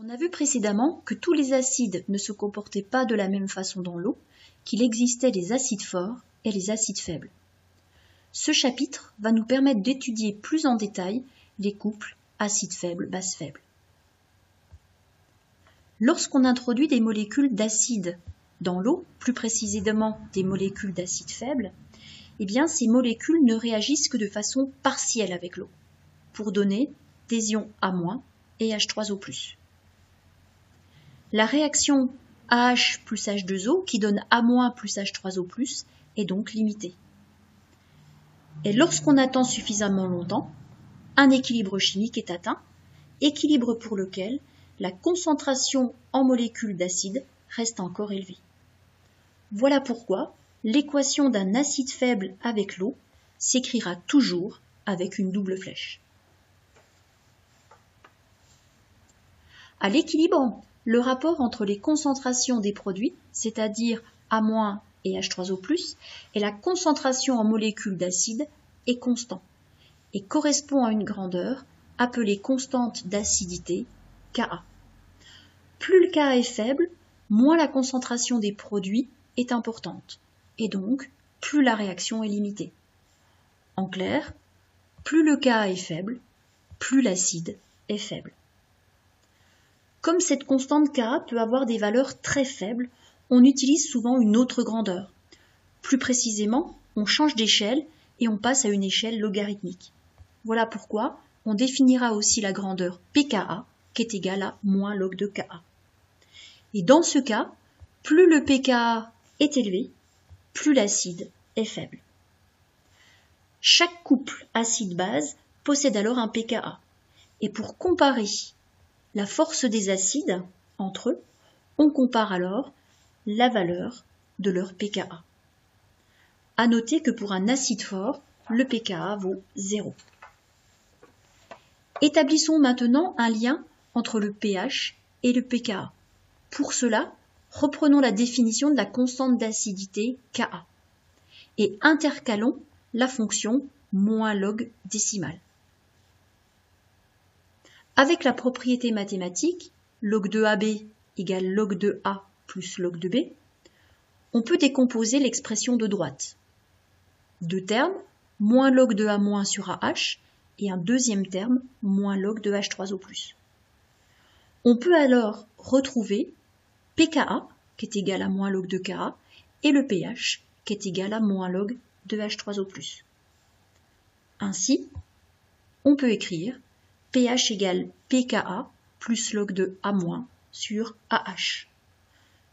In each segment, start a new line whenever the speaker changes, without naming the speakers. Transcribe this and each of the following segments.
On a vu précédemment que tous les acides ne se comportaient pas de la même façon dans l'eau, qu'il existait des acides forts et les acides faibles. Ce chapitre va nous permettre d'étudier plus en détail les couples acides faibles, bases faibles. Lorsqu'on introduit des molécules d'acide dans l'eau, plus précisément des molécules d'acide faible, eh bien ces molécules ne réagissent que de façon partielle avec l'eau, pour donner des ions A- et H3O+. La réaction AH plus H2O qui donne A- plus H3O+, est donc limitée. Et lorsqu'on attend suffisamment longtemps, un équilibre chimique est atteint, équilibre pour lequel la concentration en molécules d'acide reste encore élevée. Voilà pourquoi l'équation d'un acide faible avec l'eau s'écrira toujours avec une double flèche. À l'équilibre, le rapport entre les concentrations des produits, c'est-à-dire A- et H3O+, et la concentration en molécules d'acide est constant et correspond à une grandeur appelée constante d'acidité, Ka. Plus le Ka est faible, moins la concentration des produits est importante, et donc plus la réaction est limitée. En clair, plus le Ka est faible, plus l'acide est faible. Comme cette constante Ka peut avoir des valeurs très faibles, on utilise souvent une autre grandeur. Plus précisément, on change d'échelle et on passe à une échelle logarithmique. Voilà pourquoi on définira aussi la grandeur pKa qui est égale à moins log de Ka. Et dans ce cas, plus le pKa est élevé, plus l'acide est faible. Chaque couple acide-base possède alors un pKa. Et pour comparer la force des acides entre eux, on compare alors la valeur de leur pKa. À noter que pour un acide fort, le pKa vaut 0. Établissons maintenant un lien entre le pH et le pKa. Pour cela, reprenons la définition de la constante d'acidité Ka et intercalons la fonction moins log décimale. Avec la propriété mathématique log de AB égale log de A plus log de B, on peut décomposer l'expression de droite. Deux termes, moins log de A- sur AH, et un deuxième terme, moins log de H3O+. On peut alors retrouver pKa, qui est égal à moins log de Ka, et le pH, qui est égal à moins log de H3O+. Ainsi, on peut écrire pH égale pKa plus log de A- sur AH.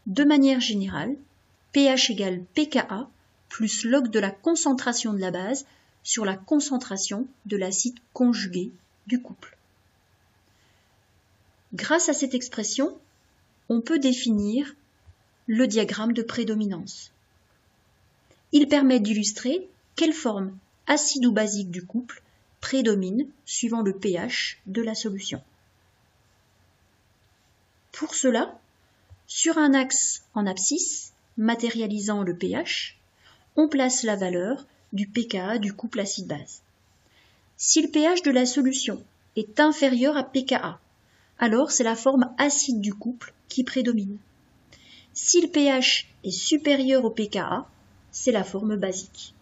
De manière générale, pH égale pKa plus log de la concentration de la base sur la concentration de l'acide conjugué du couple. Grâce à cette expression, on peut définir le diagramme de prédominance. Il permet d'illustrer quelle forme acide ou basique du couple prédomine suivant le pH de la solution. Pour cela, sur un axe en abscisse, matérialisant le pH, on place la valeur du pKa du couple acide-base. Si le pH de la solution est inférieur à pKa, alors c'est la forme acide du couple qui prédomine. Si le pH est supérieur au pKa, c'est la forme basique.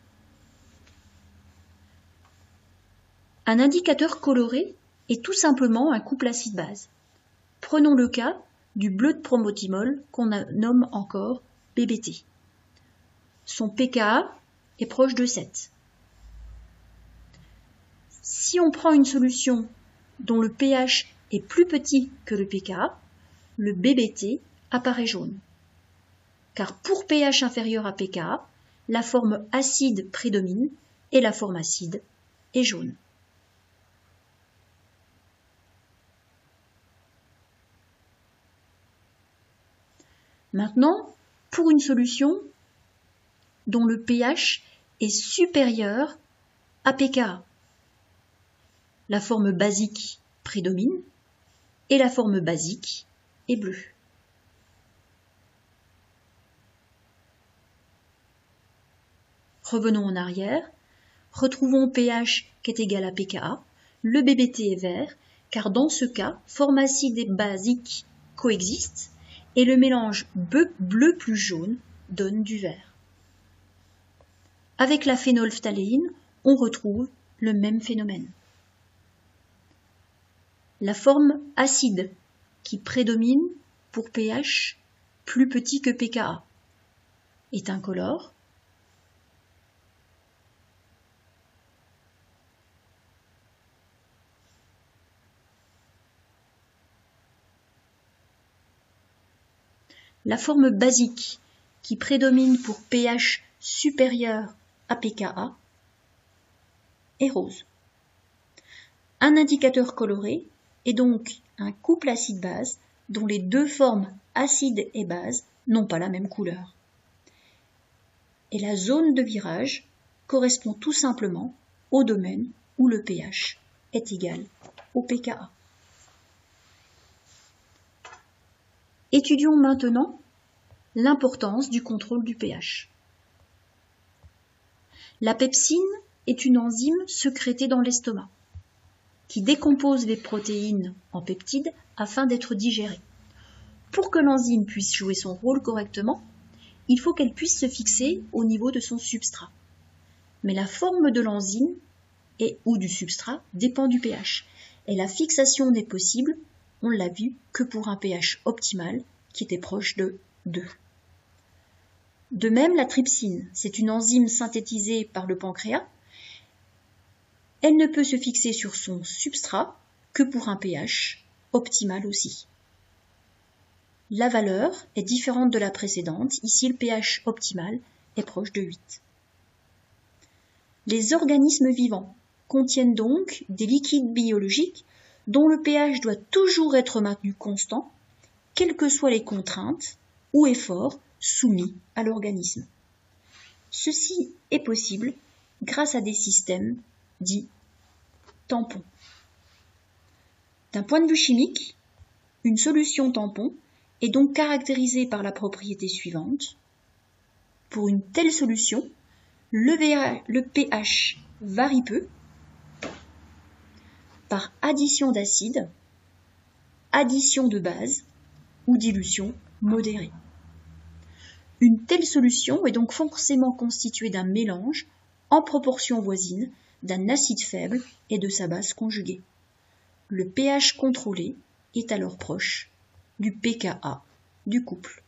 Un indicateur coloré est tout simplement un couple acide-base. Prenons le cas du bleu de promotimol qu'on nomme encore BBT. Son pKa est proche de 7. Si on prend une solution dont le pH est plus petit que le pKa, le BBT apparaît jaune. Car pour pH inférieur à pKa, la forme acide prédomine et la forme acide est jaune. Maintenant, pour une solution dont le pH est supérieur à pKa, la forme basique prédomine et la forme basique est bleue. Revenons en arrière, retrouvons pH qui est égal à pKa, le BBT est vert car dans ce cas, forme acide et basique coexistent et le mélange bleu plus jaune donne du vert. Avec la phénylphtaléine, on retrouve le même phénomène. La forme acide qui prédomine pour pH plus petit que pKa est incolore. La forme basique qui prédomine pour pH supérieur à pKa est rose. Un indicateur coloré est donc un couple acide-base dont les deux formes acide et base n'ont pas la même couleur. Et la zone de virage correspond tout simplement au domaine où le pH est égal au pKa. Étudions maintenant l'importance du contrôle du pH. La pepsine est une enzyme sécrétée dans l'estomac qui décompose les protéines en peptides afin d'être digérées. Pour que l'enzyme puisse jouer son rôle correctement, il faut qu'elle puisse se fixer au niveau de son substrat. Mais la forme de l'enzyme ou du substrat dépend du pH, et la fixation n'est possible, on l'a vu, que pour un pH optimal qui était proche de 2. De même, la trypsine, c'est une enzyme synthétisée par le pancréas. Elle ne peut se fixer sur son substrat que pour un pH optimal aussi. La valeur est différente de la précédente. Ici, le pH optimal est proche de 8. Les organismes vivants contiennent donc des liquides biologiques dont le pH doit toujours être maintenu constant, quelles que soient les contraintes ou efforts soumis à l'organisme. Ceci est possible grâce à des systèmes dits tampons. D'un point de vue chimique, une solution tampon est donc caractérisée par la propriété suivante. Pour une telle solution, le pH varie peu par addition d'acide, addition de base ou dilution modérée. Une telle solution est donc forcément constituée d'un mélange en proportion voisine d'un acide faible et de sa base conjuguée. Le pH contrôlé est alors proche du pKa du couple.